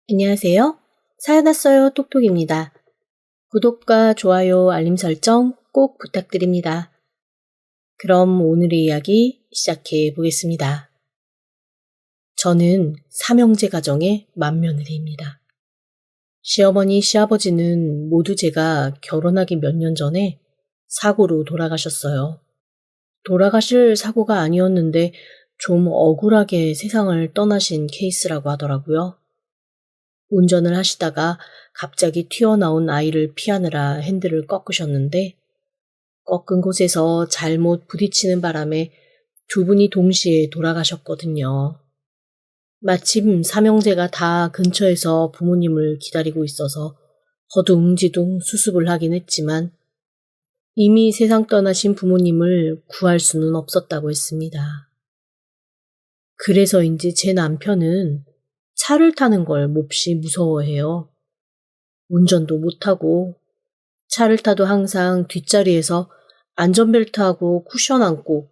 안녕하세요. 사연 왔어요 톡톡입니다. 구독과 좋아요, 알림 설정 꼭 부탁드립니다. 그럼 오늘의 이야기 시작해 보겠습니다. 저는 삼형제 가정의 맏며느리입니다. 시어머니, 시아버지는 모두 제가 결혼하기 몇 년 전에 사고로 돌아가셨어요. 돌아가실 사고가 아니었는데 좀 억울하게 세상을 떠나신 케이스라고 하더라고요. 운전을 하시다가 갑자기 튀어나온 아이를 피하느라 핸들을 꺾으셨는데 꺾은 곳에서 잘못 부딪히는 바람에 두 분이 동시에 돌아가셨거든요. 마침 삼형제가 다 근처에서 부모님을 기다리고 있어서 허둥지둥 수습을 하긴 했지만 이미 세상 떠나신 부모님을 구할 수는 없었다고 했습니다. 그래서인지 제 남편은 차를 타는 걸 몹시 무서워해요. 운전도 못하고 차를 타도 항상 뒷자리에서 안전벨트하고 쿠션 안고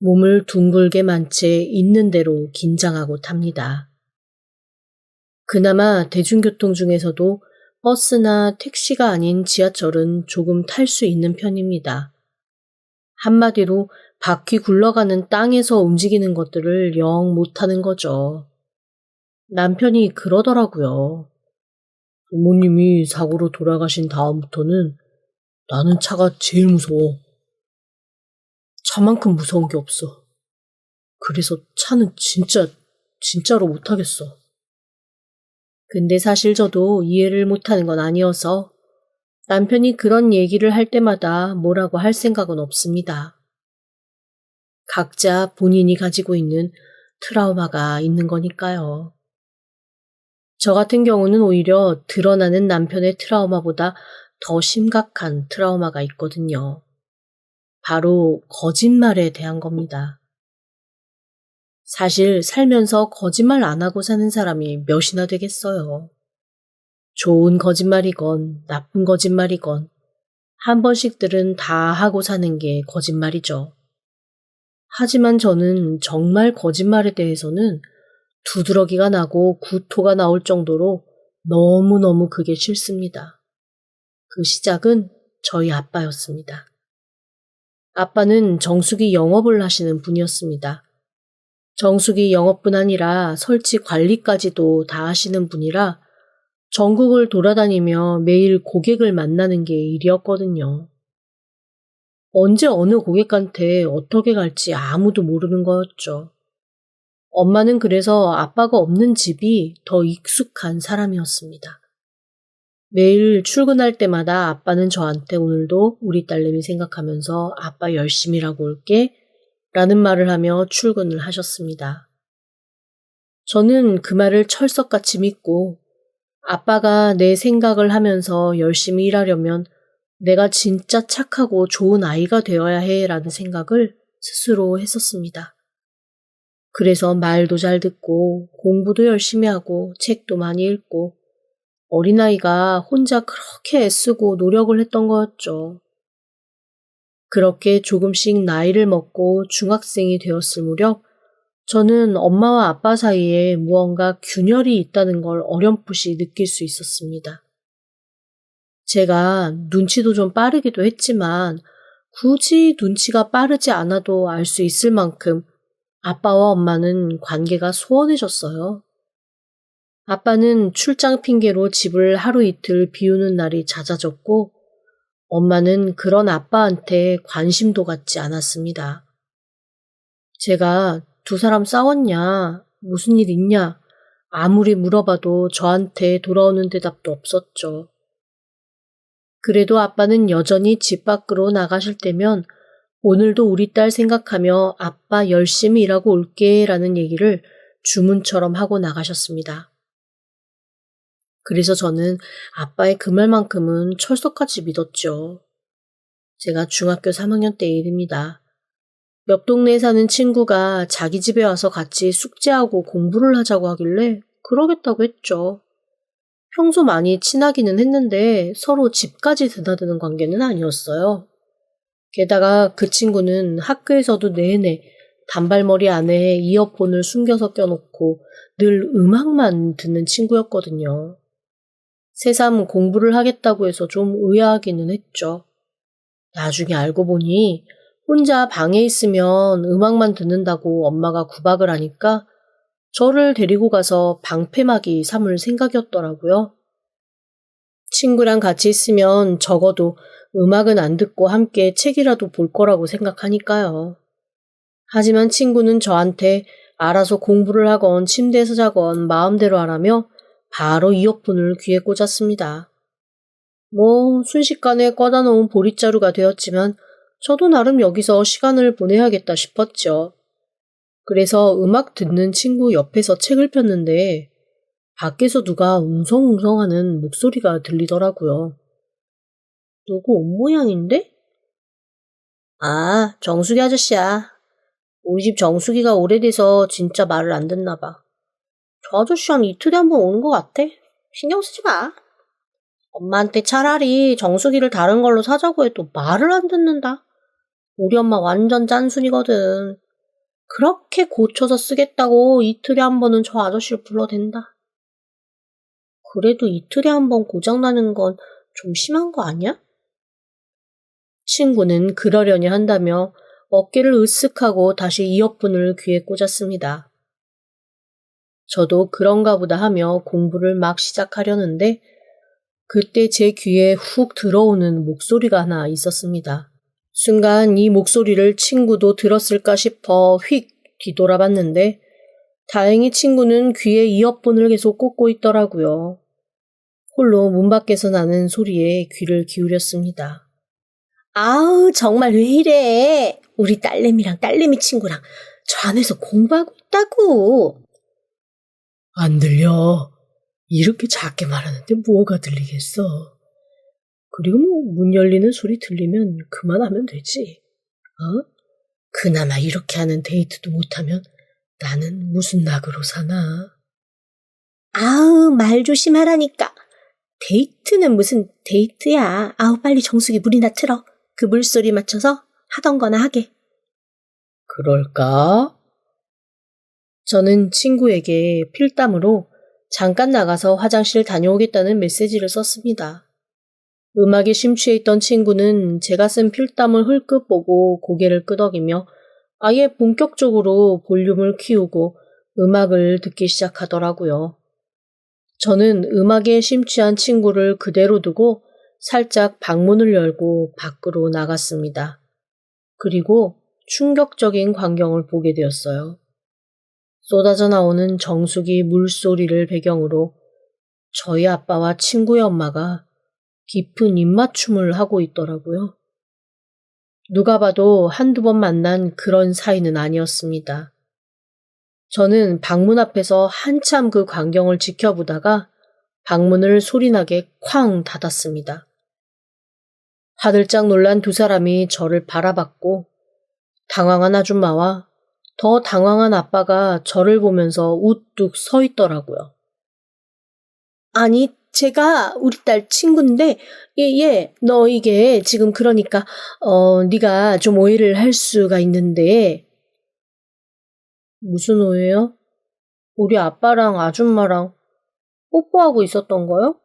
몸을 둥글게 만 채 있는 대로 긴장하고 탑니다. 그나마 대중교통 중에서도 버스나 택시가 아닌 지하철은 조금 탈 수 있는 편입니다. 한마디로 바퀴 굴러가는 땅에서 움직이는 것들을 영 못하는 거죠. 남편이 그러더라고요. 부모님이 사고로 돌아가신 다음부터는 나는 차가 제일 무서워. 차만큼 무서운 게 없어. 그래서 차는 진짜로 못하겠어. 근데 사실 저도 이해를 못하는 건 아니어서 남편이 그런 얘기를 할 때마다 뭐라고 할 생각은 없습니다. 각자 본인이 가지고 있는 트라우마가 있는 거니까요. 저 같은 경우는 오히려 드러나는 남편의 트라우마보다 더 심각한 트라우마가 있거든요. 바로 거짓말에 대한 겁니다. 사실 살면서 거짓말 안 하고 사는 사람이 몇이나 되겠어요. 좋은 거짓말이건 나쁜 거짓말이건 한 번씩들은 다 하고 사는 게 거짓말이죠. 하지만 저는 정말 거짓말에 대해서는 두드러기가 나고 구토가 나올 정도로 너무너무 그게 싫습니다. 그 시작은 저희 아빠였습니다. 아빠는 정수기 영업을 하시는 분이었습니다. 정수기 영업뿐 아니라 설치 관리까지도 다 하시는 분이라 전국을 돌아다니며 매일 고객을 만나는 게 일이었거든요. 언제 어느 고객한테 어떻게 갈지 아무도 모르는 거였죠. 엄마는 그래서 아빠가 없는 집이 더 익숙한 사람이었습니다. 매일 출근할 때마다 아빠는 저한테 오늘도 우리 딸내미 생각하면서 아빠 열심히 일하고 올게 라는 말을 하며 출근을 하셨습니다. 저는 그 말을 철석같이 믿고 아빠가 내 생각을 하면서 열심히 일하려면 내가 진짜 착하고 좋은 아이가 되어야 해 라는 생각을 스스로 했었습니다. 그래서 말도 잘 듣고 공부도 열심히 하고 책도 많이 읽고 어린아이가 혼자 그렇게 애쓰고 노력을 했던 거였죠. 그렇게 조금씩 나이를 먹고 중학생이 되었을 무렵 저는 엄마와 아빠 사이에 무언가 균열이 있다는 걸 어렴풋이 느낄 수 있었습니다. 제가 눈치도 좀 빠르기도 했지만 굳이 눈치가 빠르지 않아도 알 수 있을 만큼 아빠와 엄마는 관계가 소원해졌어요. 아빠는 출장 핑계로 집을 하루 이틀 비우는 날이 잦아졌고 엄마는 그런 아빠한테 관심도 갖지 않았습니다. 제가 두 사람 싸웠냐, 무슨 일 있냐 아무리 물어봐도 저한테 돌아오는 대답도 없었죠. 그래도 아빠는 여전히 집 밖으로 나가실 때면 오늘도 우리 딸 생각하며 아빠 열심히 일하고 올게 라는 얘기를 주문처럼 하고 나가셨습니다. 그래서 저는 아빠의 그 말만큼은 철석같이 믿었죠. 제가 중학교 3학년 때 일입니다. 옆 동네에 사는 친구가 자기 집에 와서 같이 숙제하고 공부를 하자고 하길래 그러겠다고 했죠. 평소 많이 친하기는 했는데 서로 집까지 드나드는 관계는 아니었어요. 게다가 그 친구는 학교에서도 내내 단발머리 안에 이어폰을 숨겨서 껴놓고 늘 음악만 듣는 친구였거든요. 새삼 공부를 하겠다고 해서 좀 의아하기는 했죠. 나중에 알고 보니 혼자 방에 있으면 음악만 듣는다고 엄마가 구박을 하니까 저를 데리고 가서 방패막이 삼을 생각이었더라고요. 친구랑 같이 있으면 적어도 음악은 안 듣고 함께 책이라도 볼 거라고 생각하니까요. 하지만 친구는 저한테 알아서 공부를 하건 침대에서 자건 마음대로 하라며 바로 이어폰을 귀에 꽂았습니다. 순식간에 꺼다 놓은 보릿자루가 되었지만 저도 나름 여기서 시간을 보내야겠다 싶었죠. 그래서 음악 듣는 친구 옆에서 책을 폈는데 밖에서 누가 웅성웅성하는 목소리가 들리더라고요. 누구 옷 모양인데? 아, 정수기 아저씨야. 우리 집 정수기가 오래돼서 진짜 말을 안 듣나 봐. 저 아저씨 한 이틀에 한 번 오는 것 같아. 신경 쓰지 마. 엄마한테 차라리 정수기를 다른 걸로 사자고 해도 말을 안 듣는다. 우리 엄마 완전 짠순이거든. 그렇게 고쳐서 쓰겠다고 이틀에 한 번은 저 아저씨를 불러댄다. 그래도 이틀에 한 번 고장나는 건 좀 심한 거 아니야? 친구는 그러려니 한다며 어깨를 으쓱하고 다시 이어폰을 귀에 꽂았습니다. 저도 그런가 보다 하며 공부를 막 시작하려는데 그때 제 귀에 훅 들어오는 목소리가 하나 있었습니다. 순간 이 목소리를 친구도 들었을까 싶어 휙 뒤돌아봤는데 다행히 친구는 귀에 이어폰을 계속 꽂고 있더라고요. 홀로 문 밖에서 나는 소리에 귀를 기울였습니다. 아우, 정말 왜 이래? 우리 딸내미랑 딸내미 친구랑 저 안에서 공부하고 있다고. 안 들려. 이렇게 작게 말하는데 뭐가 들리겠어. 그리고 문 열리는 소리 들리면 그만하면 되지. 그나마 이렇게 하는 데이트도 못하면 나는 무슨 낙으로 사나. 아우, 말 조심하라니까. 데이트는 무슨 데이트야. 아우, 빨리 정수기 물이나 틀어. 그 물소리 맞춰서 하던 거나 하게. 그럴까? 저는 친구에게 필담으로 잠깐 나가서 화장실 다녀오겠다는 메시지를 썼습니다. 음악에 심취해 있던 친구는 제가 쓴 필담을 흘끗 보고 고개를 끄덕이며 아예 본격적으로 볼륨을 키우고 음악을 듣기 시작하더라고요. 저는 음악에 심취한 친구를 그대로 두고 살짝 방문을 열고 밖으로 나갔습니다. 그리고 충격적인 광경을 보게 되었어요. 쏟아져 나오는 정수기 물소리를 배경으로 저희 아빠와 친구의 엄마가 깊은 입맞춤을 하고 있더라고요. 누가 봐도 한두 번 만난 그런 사이는 아니었습니다. 저는 방문 앞에서 한참 그 광경을 지켜보다가 방문을 소리나게 쾅 닫았습니다. 화들짝 놀란 두 사람이 저를 바라봤고 당황한 아줌마와 더 당황한 아빠가 저를 보면서 우뚝 서 있더라고요. 아니, 제가 우리 딸 친구인데 너 이게 지금 그러니까 네가 좀 오해를 할 수가 있는데. 무슨 오해요? 우리 아빠랑 아줌마랑 뽀뽀하고 있었던 거요?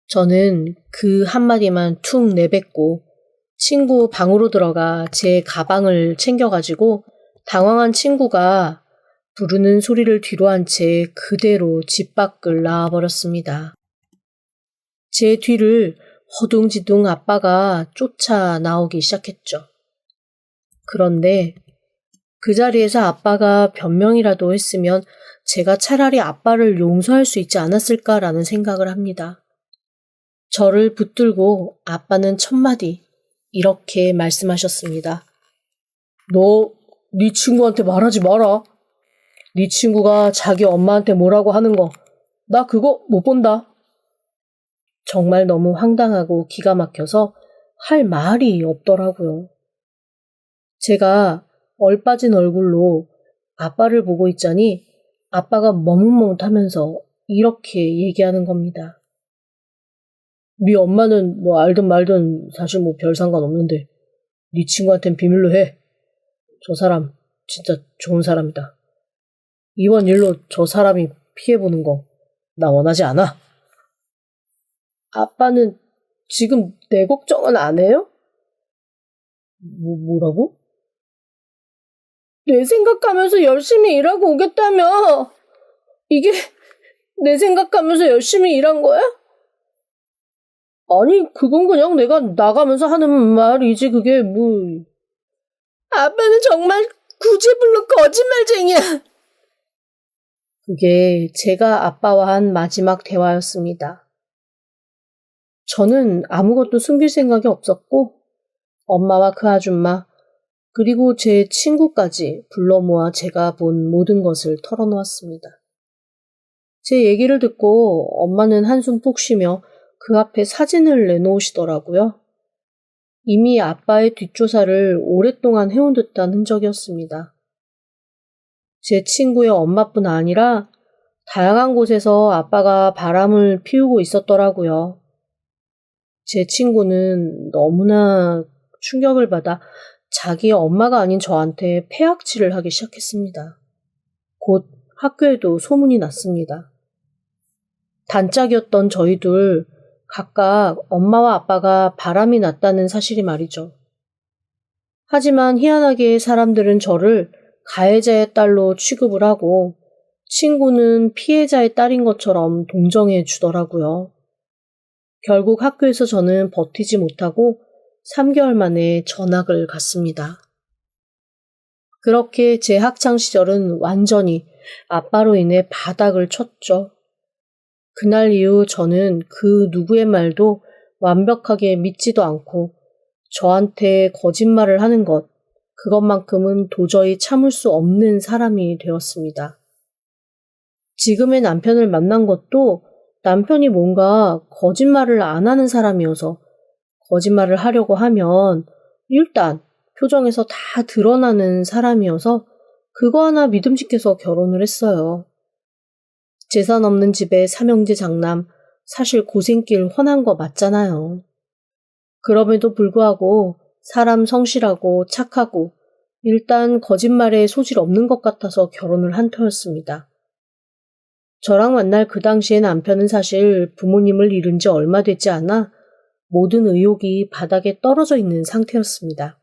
저는 그 한마디만 툭 내뱉고 친구 방으로 들어가 제 가방을 챙겨가지고 당황한 친구가 부르는 소리를 뒤로 한 채 그대로 집 밖을 나와버렸습니다. 제 뒤를 허둥지둥 아빠가 쫓아 나오기 시작했죠. 그런데 그 자리에서 아빠가 변명이라도 했으면 제가 차라리 아빠를 용서할 수 있지 않았을까라는 생각을 합니다. 저를 붙들고 아빠는 첫마디 이렇게 말씀하셨습니다. 너 네 친구한테 말하지 마라. 네 친구가 자기 엄마한테 뭐라고 하는 거 나 그거 못 본다. 정말 너무 황당하고 기가 막혀서 할 말이 없더라고요. 제가 얼빠진 얼굴로 아빠를 보고 있자니 아빠가 머뭇머뭇하면서 이렇게 얘기하는 겁니다. 네 엄마는 알든 말든 사실 별 상관없는데 네 친구한텐 비밀로 해. 저 사람 진짜 좋은 사람이다. 이번 일로 저 사람이 피해보는 거 나 원하지 않아. 아빠는 지금 내 걱정은 안 해요? 뭐라고? 내 생각하면서 열심히 일하고 오겠다며. 이게 내 생각하면서 열심히 일한 거야? 아니, 그건 그냥 내가 나가면서 하는 말이지, 그게 뭐. 아빠는 정말 구제불능 거짓말쟁이야. 그게 제가 아빠와 한 마지막 대화였습니다. 저는 아무것도 숨길 생각이 없었고, 엄마와 그 아줌마, 그리고 제 친구까지 불러 모아 제가 본 모든 것을 털어놓았습니다. 제 얘기를 듣고 엄마는 한숨 푹 쉬며 그 앞에 사진을 내놓으시더라고요. 이미 아빠의 뒷조사를 오랫동안 해온 듯한 흔적이었습니다. 제 친구의 엄마뿐 아니라 다양한 곳에서 아빠가 바람을 피우고 있었더라고요. 제 친구는 너무나 충격을 받아 자기 엄마가 아닌 저한테 폐악질을 하기 시작했습니다. 곧 학교에도 소문이 났습니다. 단짝이었던 저희 둘 각각 엄마와 아빠가 바람이 났다는 사실이 말이죠. 하지만 희한하게 사람들은 저를 가해자의 딸로 취급을 하고 친구는 피해자의 딸인 것처럼 동정해 주더라고요. 결국 학교에서 저는 버티지 못하고 3개월 만에 전학을 갔습니다. 그렇게 제 학창시절은 완전히 아빠로 인해 바닥을 쳤죠. 그날 이후 저는 그 누구의 말도 완벽하게 믿지도 않고 저한테 거짓말을 하는 것, 그것만큼은 도저히 참을 수 없는 사람이 되었습니다. 지금의 남편을 만난 것도 남편이 뭔가 거짓말을 안 하는 사람이어서 거짓말을 하려고 하면 일단 표정에서 다 드러나는 사람이어서 그거 하나 믿음직해서 결혼을 했어요. 재산 없는 집에 삼형제 장남, 사실 고생길 훤한 거 맞잖아요. 그럼에도 불구하고 사람 성실하고 착하고 일단 거짓말에 소질 없는 것 같아서 결혼을 한 터였습니다. 저랑 만날 그 당시에 남편은 사실 부모님을 잃은 지 얼마 되지 않아 모든 의욕이 바닥에 떨어져 있는 상태였습니다.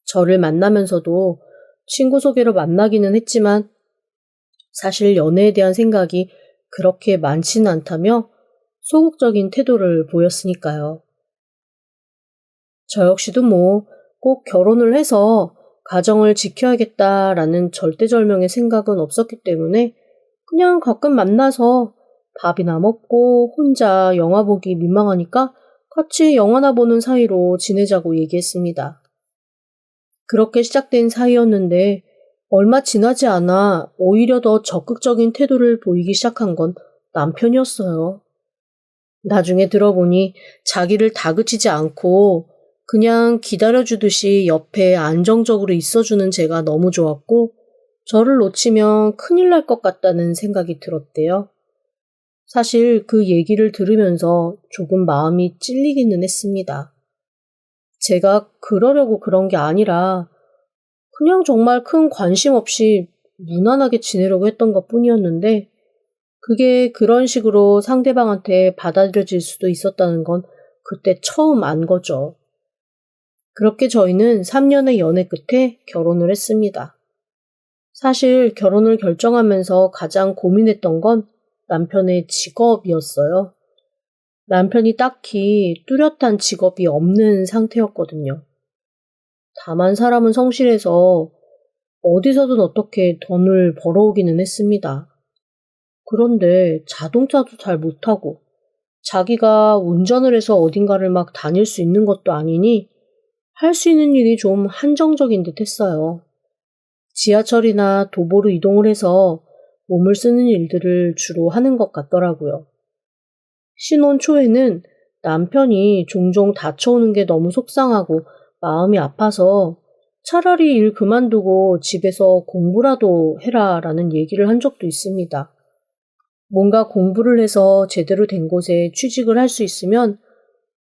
저를 만나면서도 친구 소개로 만나기는 했지만 사실 연애에 대한 생각이 그렇게 많지는 않다며 소극적인 태도를 보였으니까요. 저 역시도 뭐 꼭 결혼을 해서 가정을 지켜야겠다라는 절대절명의 생각은 없었기 때문에 그냥 가끔 만나서 밥이나 먹고 혼자 영화 보기 민망하니까 같이 영화나 보는 사이로 지내자고 얘기했습니다. 그렇게 시작된 사이였는데 얼마 지나지 않아 오히려 더 적극적인 태도를 보이기 시작한 건 남편이었어요. 나중에 들어보니 자기를 다그치지 않고 그냥 기다려주듯이 옆에 안정적으로 있어주는 제가 너무 좋았고 저를 놓치면 큰일 날 것 같다는 생각이 들었대요. 사실 그 얘기를 들으면서 조금 마음이 찔리기는 했습니다. 제가 그러려고 그런 게 아니라 그냥 정말 큰 관심 없이 무난하게 지내려고 했던 것 뿐이었는데 그게 그런 식으로 상대방한테 받아들여질 수도 있었다는 건 그때 처음 안 거죠. 그렇게 저희는 3년의 연애 끝에 결혼을 했습니다. 사실 결혼을 결정하면서 가장 고민했던 건 남편의 직업이었어요. 남편이 딱히 뚜렷한 직업이 없는 상태였거든요. 다만 사람은 성실해서 어디서든 어떻게 돈을 벌어오기는 했습니다. 그런데 자동차도 잘 못하고 자기가 운전을 해서 어딘가를 막 다닐 수 있는 것도 아니니 할 수 있는 일이 좀 한정적인 듯 했어요. 지하철이나 도보로 이동을 해서 몸을 쓰는 일들을 주로 하는 것 같더라고요. 신혼 초에는 남편이 종종 다쳐오는 게 너무 속상하고 마음이 아파서 차라리 일 그만두고 집에서 공부라도 해라라는 얘기를 한 적도 있습니다. 뭔가 공부를 해서 제대로 된 곳에 취직을 할 수 있으면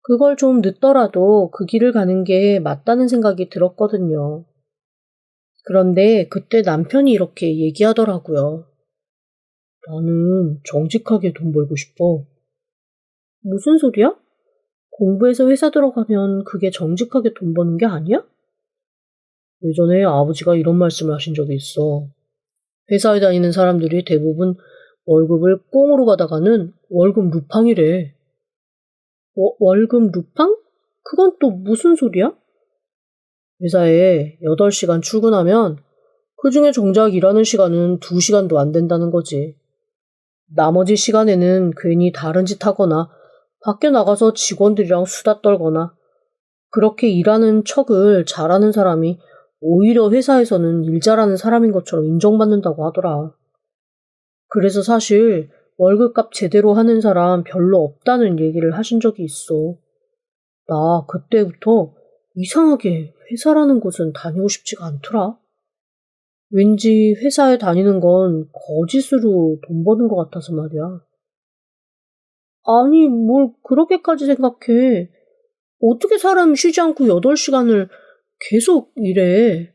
그걸 좀 늦더라도 그 길을 가는 게 맞다는 생각이 들었거든요. 그런데 그때 남편이 이렇게 얘기하더라고요. 나는 정직하게 돈 벌고 싶어. 무슨 소리야? 공부해서 회사 들어가면 그게 정직하게 돈 버는 게 아니야? 예전에 아버지가 이런 말씀을 하신 적이 있어. 회사에 다니는 사람들이 대부분 월급을 꽁으로 받아가는 월급 루팡이래. 월급 루팡? 그건 또 무슨 소리야? 회사에 8시간 출근하면 그중에 정작 일하는 시간은 2시간도 안 된다는 거지. 나머지 시간에는 괜히 다른 짓 하거나 밖에 나가서 직원들이랑 수다 떨거나 그렇게 일하는 척을 잘하는 사람이 오히려 회사에서는 일 잘하는 사람인 것처럼 인정받는다고 하더라. 그래서 사실 월급값 제대로 하는 사람 별로 없다는 얘기를 하신 적이 있어. 나 그때부터 이상하게 회사라는 곳은 다니고 싶지가 않더라. 왠지 회사에 다니는 건 거짓으로 돈 버는 것 같아서 말이야. 아니, 뭘 그렇게까지 생각해. 어떻게 사람이 쉬지 않고 8시간을 계속 일해.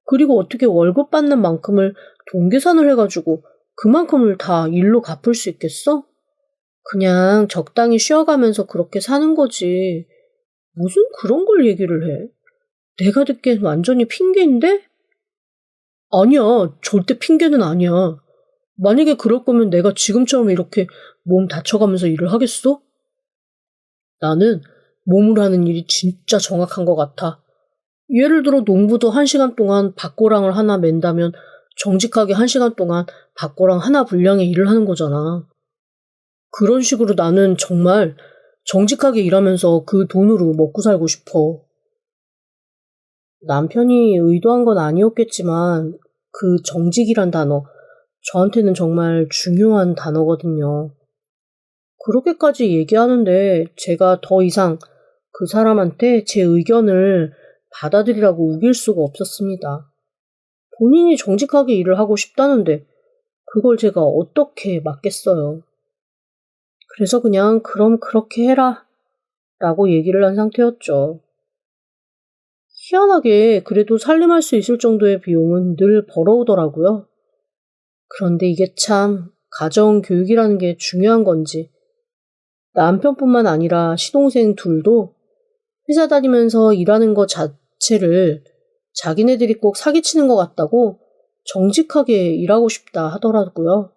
그리고 어떻게 월급 받는 만큼을 동계산을 해가지고 그만큼을 다 일로 갚을 수 있겠어? 그냥 적당히 쉬어가면서 그렇게 사는 거지. 무슨 그런 걸 얘기를 해? 내가 듣기엔 완전히 핑계인데? 아니야, 절대 핑계는 아니야. 만약에 그럴 거면 내가 지금처럼 이렇게 몸 다쳐가면서 일을 하겠어? 나는 몸으로 하는 일이 진짜 정확한 것 같아. 예를 들어 농부도 1시간 동안 밭고랑을 하나 맨다면 정직하게 1시간 동안 밭고랑 하나 분량의 일을 하는 거잖아. 그런 식으로 나는 정말 정직하게 일하면서 그 돈으로 먹고 살고 싶어. 남편이 의도한 건 아니었겠지만 그 정직이란 단어, 저한테는 정말 중요한 단어거든요. 그렇게까지 얘기하는데 제가 더 이상 그 사람한테 제 의견을 받아들이라고 우길 수가 없었습니다. 본인이 정직하게 일을 하고 싶다는데 그걸 제가 어떻게 막겠어요. 그래서 그냥 그럼 그렇게 해라 라고 얘기를 한 상태였죠. 희한하게 그래도 살림할 수 있을 정도의 비용은 늘 벌어오더라고요. 그런데 이게 참 가정교육이라는 게 중요한 건지 남편뿐만 아니라 시동생 둘도 회사 다니면서 일하는 것 자체를 자기네들이 꼭 사기치는 것 같다고 정직하게 일하고 싶다 하더라고요.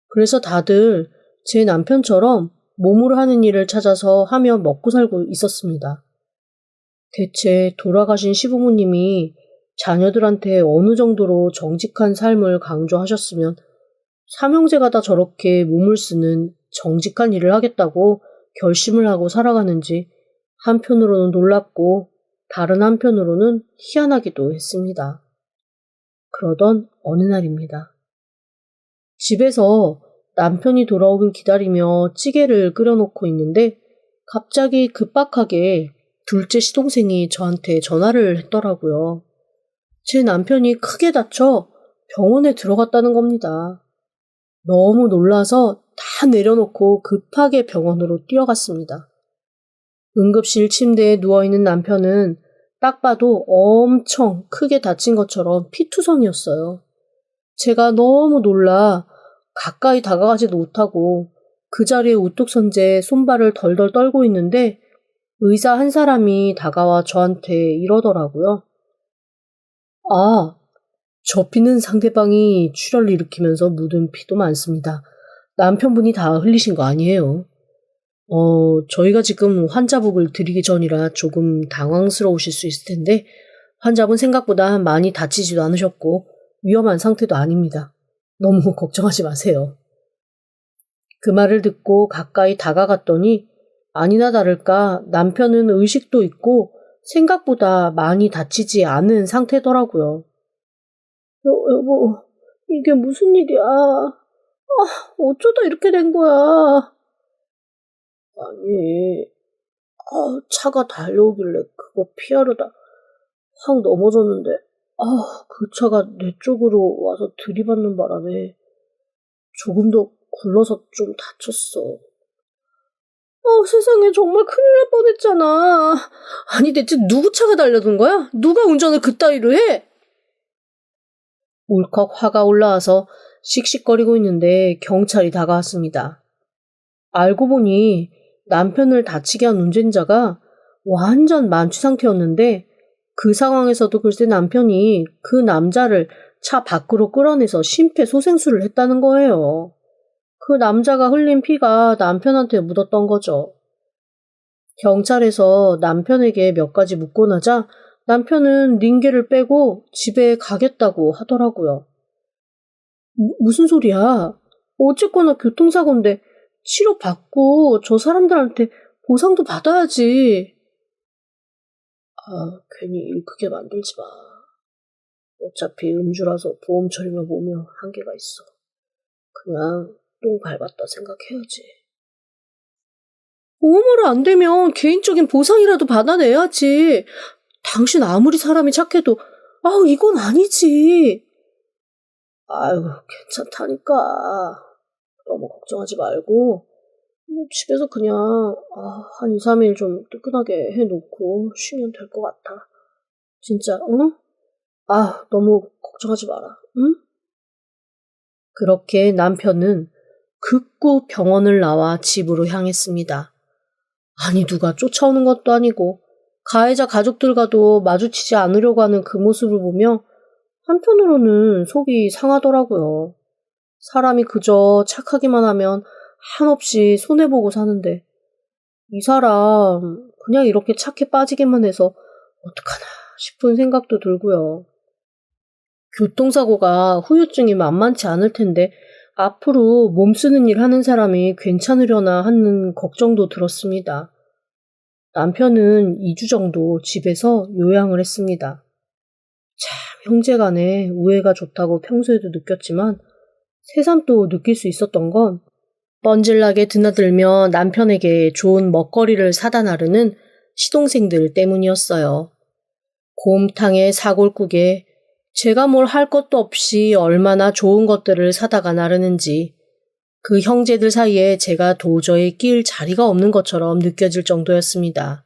그래서 다들 제 남편처럼 몸으로 하는 일을 찾아서 하며 먹고 살고 있었습니다. 대체 돌아가신 시부모님이 자녀들한테 어느 정도로 정직한 삶을 강조하셨으면 삼형제가 다 저렇게 몸을 쓰는 정직한 일을 하겠다고 결심을 하고 살아가는지 한편으로는 놀랍고 다른 한편으로는 희한하기도 했습니다. 그러던 어느 날입니다. 집에서 남편이 돌아오길 기다리며 찌개를 끓여놓고 있는데 갑자기 급박하게 둘째 시동생이 저한테 전화를 했더라고요. 제 남편이 크게 다쳐 병원에 들어갔다는 겁니다. 너무 놀라서 다 내려놓고 급하게 병원으로 뛰어갔습니다. 응급실 침대에 누워있는 남편은 딱 봐도 엄청 크게 다친 것처럼 피투성이었어요. 제가 너무 놀라 가까이 다가가지도 못하고 그 자리에 우뚝 선 채 손발을 덜덜 떨고 있는데 의사 한 사람이 다가와 저한테 이러더라고요. 아, 저 피는 상대방이 출혈을 일으키면서 묻은 피도 많습니다. 남편분이 다 흘리신 거 아니에요? 저희가 지금 환자복을 드리기 전이라 조금 당황스러우실 수 있을 텐데 환자분 생각보다 많이 다치지도 않으셨고 위험한 상태도 아닙니다. 너무 걱정하지 마세요. 그 말을 듣고 가까이 다가갔더니 아니나 다를까 남편은 의식도 있고 생각보다 많이 다치지 않은 상태더라고요. 여보, 이게 무슨 일이야? 어쩌다 이렇게 된 거야? 아니, 차가 달려오길래 그거 피하려다 확 넘어졌는데, 그 차가 내 쪽으로 와서 들이받는 바람에 조금 더 굴러서 좀 다쳤어. 세상에 정말 큰일 날 뻔했잖아. 아니 대체 누구 차가 달려든 거야? 누가 운전을 그따위로 해? 울컥 화가 올라와서 씩씩거리고 있는데 경찰이 다가왔습니다. 알고 보니 남편을 다치게 한 운전자가 완전 만취 상태였는데 그 상황에서도 글쎄 남편이 그 남자를 차 밖으로 끌어내서 심폐소생술을 했다는 거예요. 그 남자가 흘린 피가 남편한테 묻었던 거죠. 경찰에서 남편에게 몇 가지 묻고 나자 남편은 링게를 빼고 집에 가겠다고 하더라고요. 무슨 소리야? 어쨌거나 교통사고인데 치료받고 저 사람들한테 보상도 받아야지. 괜히 일 크게 만들지 마. 어차피 음주라서 보험 처리만 보면 한계가 있어. 그냥 똥 밟았다 생각해야지. 보험으로 안 되면 개인적인 보상이라도 받아내야지. 당신 아무리 사람이 착해도 이건 아니지. 아유, 괜찮다니까. 너무 걱정하지 말고 집에서 그냥 한 2, 3일 좀 뜨끈하게 해놓고 쉬면 될 것 같아. 진짜, 응? 너무 걱정하지 마라, 응? 그렇게 남편은 극구 병원을 나와 집으로 향했습니다. 아니 누가 쫓아오는 것도 아니고 가해자 가족들과도 마주치지 않으려고 하는 그 모습을 보며 한편으로는 속이 상하더라고요. 사람이 그저 착하기만 하면 한없이 손해보고 사는데 이 사람 그냥 이렇게 착해 빠지기만 해서 어떡하나 싶은 생각도 들고요. 교통사고가 후유증이 만만치 않을 텐데 앞으로 몸쓰는 일 하는 사람이 괜찮으려나 하는 걱정도 들었습니다. 남편은 2주 정도 집에서 요양을 했습니다. 참 형제간에 우애가 좋다고 평소에도 느꼈지만 새삼 또 느낄 수 있었던 건 뻔질나게 드나들며 남편에게 좋은 먹거리를 사다 나르는 시동생들 때문이었어요. 곰탕에 사골국에 제가 뭘 할 것도 없이 얼마나 좋은 것들을 사다가 나르는지 그 형제들 사이에 제가 도저히 끼일 자리가 없는 것처럼 느껴질 정도였습니다.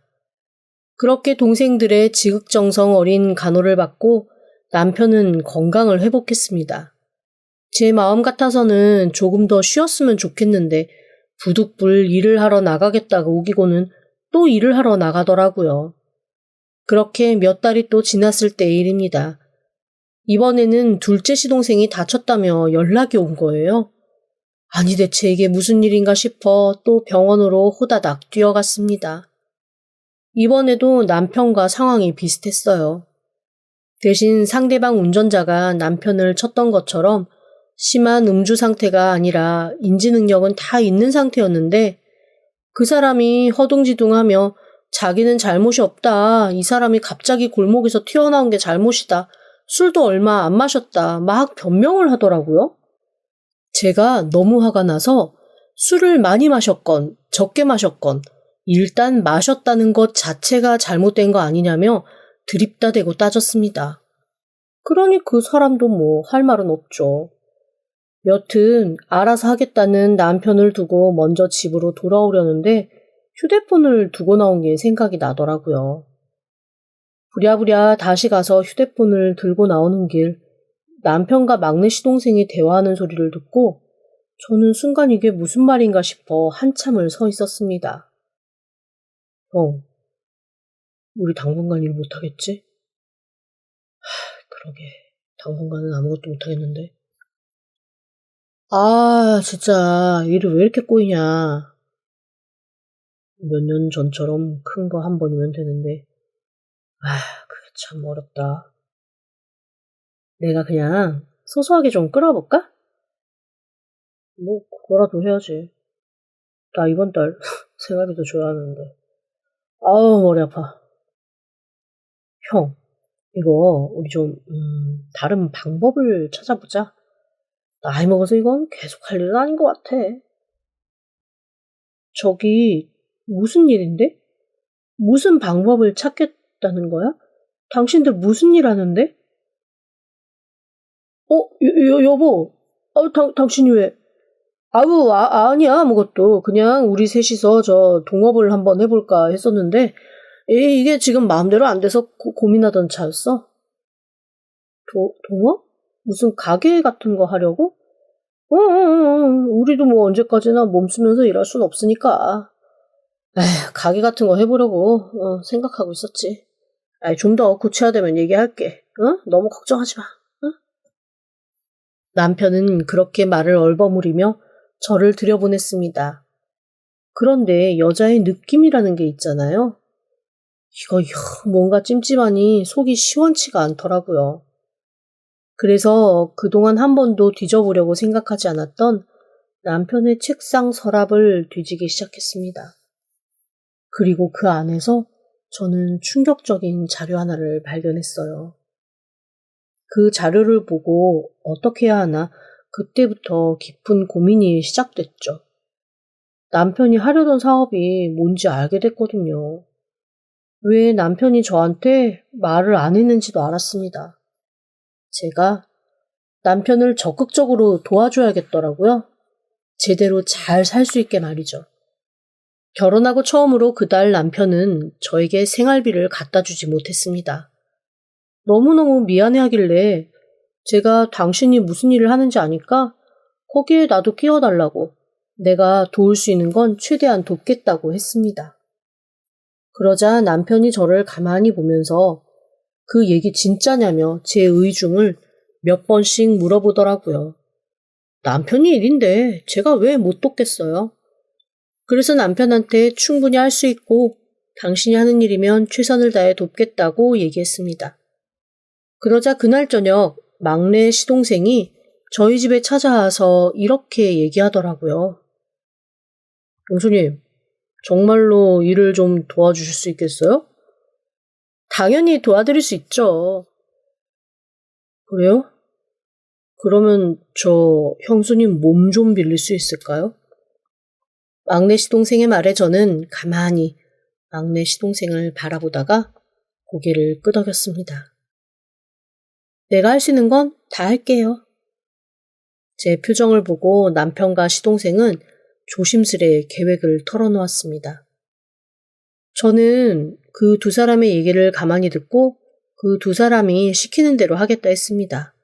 그렇게 동생들의 지극정성 어린 간호를 받고 남편은 건강을 회복했습니다. 제 마음 같아서는 조금 더 쉬었으면 좋겠는데 부득불 일을 하러 나가겠다고 우기고는 또 일을 하러 나가더라고요. 그렇게 몇 달이 또 지났을 때의 일입니다. 이번에는 둘째 시동생이 다쳤다며 연락이 온 거예요. 아니 대체 이게 무슨 일인가 싶어 또 병원으로 호다닥 뛰어갔습니다. 이번에도 남편과 상황이 비슷했어요. 대신 상대방 운전자가 남편을 쳤던 것처럼 심한 음주 상태가 아니라 인지 능력은 다 있는 상태였는데 그 사람이 허둥지둥하며 자기는 잘못이 없다. 이 사람이 갑자기 골목에서 튀어나온 게 잘못이다. 술도 얼마 안 마셨다. 막 변명을 하더라고요. 제가 너무 화가 나서 술을 많이 마셨건 적게 마셨건 일단 마셨다는 것 자체가 잘못된 거 아니냐며 드립다 대고 따졌습니다. 그러니 그 사람도 뭐 할 말은 없죠. 여튼 알아서 하겠다는 남편을 두고 먼저 집으로 돌아오려는데 휴대폰을 두고 나온 게 생각이 나더라고요. 부랴부랴 다시 가서 휴대폰을 들고 나오는 길 남편과 막내 시동생이 대화하는 소리를 듣고 저는 순간 이게 무슨 말인가 싶어 한참을 서 있었습니다. 형, 우리 당분간 일 못하겠지? 그러게, 당분간은 아무것도 못하겠는데. 진짜 일을 왜 이렇게 꼬이냐. 몇 년 전처럼 큰 거 한 번이면 되는데. 그게 참 어렵다. 내가 그냥 소소하게 좀 끌어볼까? 뭐 그거라도 해야지. 나 이번 달 생활비도 줘야 하는데. 머리 아파. 형, 이거 우리 좀 다른 방법을 찾아보자. 나이 먹어서 이건 계속 할 일은 아닌 것 같아. 저기 무슨 일인데? 무슨 방법을 찾겠다는 거야? 당신들 무슨 일 하는데? 여보. 당신이 왜? 아니야, 아무것도. 그냥 우리 셋이서 동업을 한번 해볼까 했었는데, 이게 지금 마음대로 안 돼서 고민하던 차였어. 동업? 무슨 가게 같은 거 하려고? 우리도 뭐 언제까지나 몸 쓰면서 일할 순 없으니까. 에휴, 가게 같은 거 해보려고 생각하고 있었지. 좀 더 구체화되면 얘기할게. 너무 걱정하지 마. 남편은 그렇게 말을 얼버무리며 저를 들여보냈습니다. 그런데 여자의 느낌이라는 게 있잖아요. 이거 뭔가 찜찜하니 속이 시원치가 않더라고요. 그래서 그동안 한 번도 뒤져보려고 생각하지 않았던 남편의 책상 서랍을 뒤지기 시작했습니다. 그리고 그 안에서 저는 충격적인 자료 하나를 발견했어요. 그 자료를 보고 어떻게 해야 하나 그때부터 깊은 고민이 시작됐죠. 남편이 하려던 사업이 뭔지 알게 됐거든요. 왜 남편이 저한테 말을 안 했는지도 알았습니다. 제가 남편을 적극적으로 도와줘야겠더라고요. 제대로 잘 살 수 있게 말이죠. 결혼하고 처음으로 그달 남편은 저에게 생활비를 갖다 주지 못했습니다. 너무너무 미안해하길래 제가 당신이 무슨 일을 하는지 아니까 거기에 나도 끼워달라고 내가 도울 수 있는 건 최대한 돕겠다고 했습니다. 그러자 남편이 저를 가만히 보면서 그 얘기 진짜냐며 제 의중을 몇 번씩 물어보더라고요. 남편이 일인데 제가 왜 못 돕겠어요? 그래서 남편한테 충분히 할 수 있고 당신이 하는 일이면 최선을 다해 돕겠다고 얘기했습니다. 그러자 그날 저녁 막내 시동생이 저희 집에 찾아와서 이렇게 얘기하더라고요. 영수님, 정말로 일을 좀 도와주실 수 있겠어요? 당연히 도와드릴 수 있죠. 그래요? 그러면 저 형수님 몸 좀 빌릴 수 있을까요? 막내 시동생의 말에 저는 가만히 막내 시동생을 바라보다가 고개를 끄덕였습니다. 내가 할 수 있는 건 다 할게요. 제 표정을 보고 남편과 시동생은 조심스레 계획을 털어놓았습니다. 저는 그 두 사람의 얘기를 가만히 듣고 그 두 사람이 시키는 대로 하겠다 했습니다.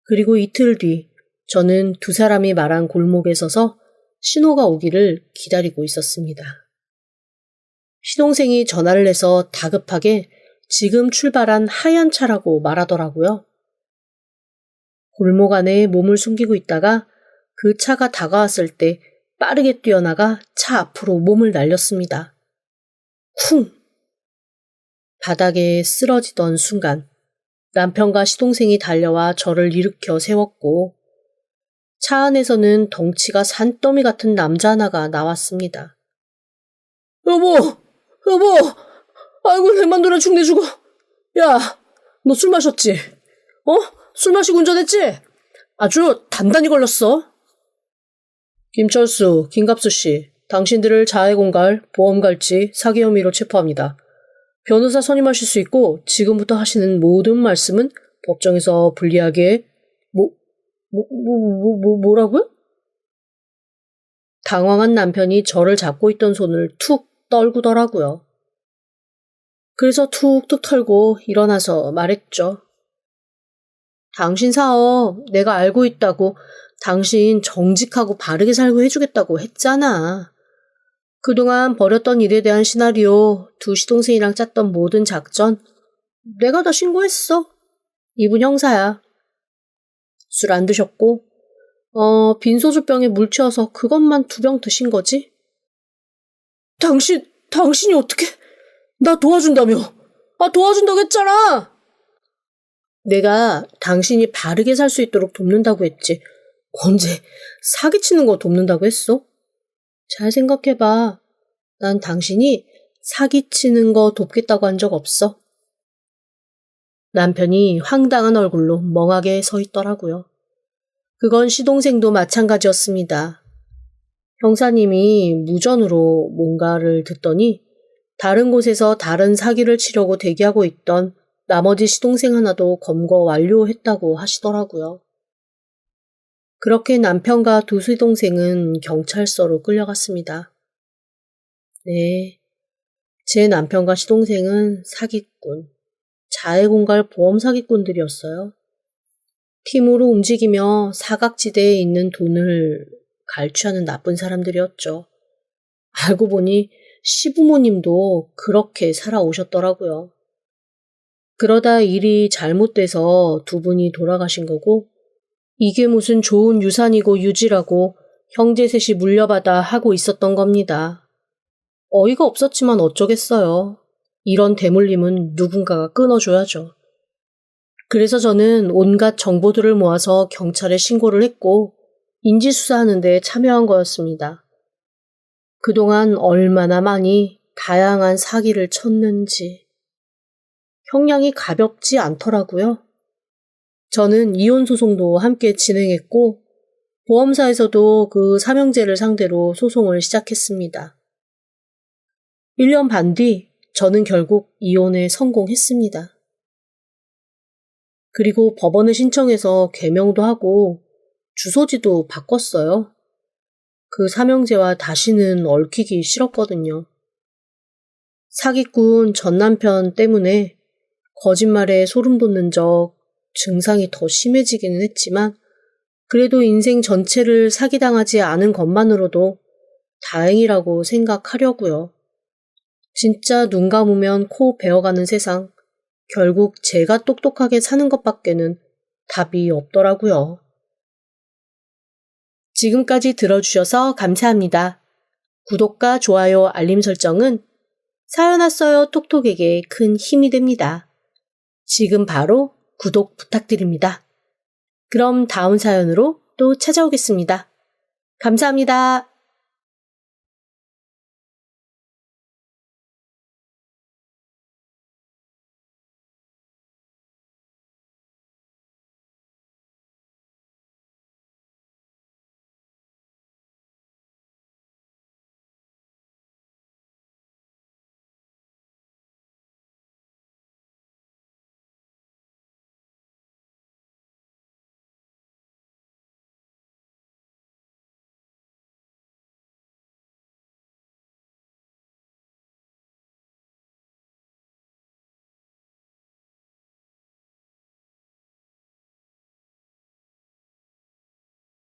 그리고 이틀 뒤 저는 두 사람이 말한 골목에 서서 신호가 오기를 기다리고 있었습니다. 시동생이 전화를 해서 다급하게 지금 출발한 하얀 차라고 말하더라고요. 골목 안에 몸을 숨기고 있다가 그 차가 다가왔을 때 빠르게 뛰어나가 차 앞으로 몸을 날렸습니다. 쿵! 바닥에 쓰러지던 순간 남편과 시동생이 달려와 저를 일으켜 세웠고 차 안에서는 덩치가 산더미 같은 남자 하나가 나왔습니다. 여보! 아이고 내 맘대로 죽네 죽어. 야, 너 술 마셨지? 술 마시고 운전했지? 아주 단단히 걸렸어. 김철수, 김갑수 씨, 당신들을 자해공갈, 보험갈취, 사기 혐의로 체포합니다. 변호사 선임하실 수 있고 지금부터 하시는 모든 말씀은 법정에서 불리하게 뭐라고요? 당황한 남편이 저를 잡고 있던 손을 툭 떨구더라고요. 그래서 툭툭 털고 일어나서 말했죠. 당신 사업 내가 알고 있다고 당신 정직하고 바르게 살고 해주겠다고 했잖아. 그동안 벌였던 일에 대한 시나리오, 두 시동생이랑 짰던 모든 작전 내가 다 신고했어. 이분 형사야. 술 안 드셨고 빈소주병에 물 채워서 그것만 2병 드신 거지? 당신이 어떻게 나 도와준다며? 도와준다고 했잖아. 내가 당신이 바르게 살 수 있도록 돕는다고 했지. 언제 사기치는 거 돕는다고 했어? 잘 생각해봐. 난 당신이 사기치는 거 돕겠다고 한 적 없어. 남편이 황당한 얼굴로 멍하게 서 있더라고요. 그건 시동생도 마찬가지였습니다. 형사님이 무전으로 뭔가를 듣더니 다른 곳에서 다른 사기를 치려고 대기하고 있던 나머지 시동생 하나도 검거 완료했다고 하시더라고요. 그렇게 남편과 두 시동생은 경찰서로 끌려갔습니다. 네, 제 남편과 시동생은 사기꾼, 자해공갈 보험 사기꾼들이었어요. 팀으로 움직이며 사각지대에 있는 돈을 갈취하는 나쁜 사람들이었죠. 알고 보니 시부모님도 그렇게 살아오셨더라고요. 그러다 일이 잘못돼서 두 분이 돌아가신 거고, 이게 무슨 좋은 유산이고 유지라고 형제 셋이 물려받아 하고 있었던 겁니다. 어이가 없었지만 어쩌겠어요. 이런 대물림은 누군가가 끊어줘야죠. 그래서 저는 온갖 정보들을 모아서 경찰에 신고를 했고 인지수사하는 데 참여한 거였습니다. 그동안 얼마나 많이 다양한 사기를 쳤는지 형량이 가볍지 않더라고요. 저는 이혼 소송도 함께 진행했고 보험사에서도 그 삼형제를 상대로 소송을 시작했습니다. 1년 반 뒤 저는 결국 이혼에 성공했습니다. 그리고 법원에 신청해서 개명도 하고 주소지도 바꿨어요. 그 삼형제와 다시는 얽히기 싫었거든요. 사기꾼 전 남편 때문에 거짓말에 소름 돋는 적 증상이 더 심해지기는 했지만 그래도 인생 전체를 사기당하지 않은 것만으로도 다행이라고 생각하려고요. 진짜 눈 감으면 코 베어가는 세상, 결국 제가 똑똑하게 사는 것밖에는 답이 없더라고요. 지금까지 들어주셔서 감사합니다. 구독과 좋아요, 알림 설정은 사연 왔어요 톡톡에게 큰 힘이 됩니다. 지금 바로 구독 부탁드립니다. 그럼 다음 사연으로 또 찾아오겠습니다. 감사합니다.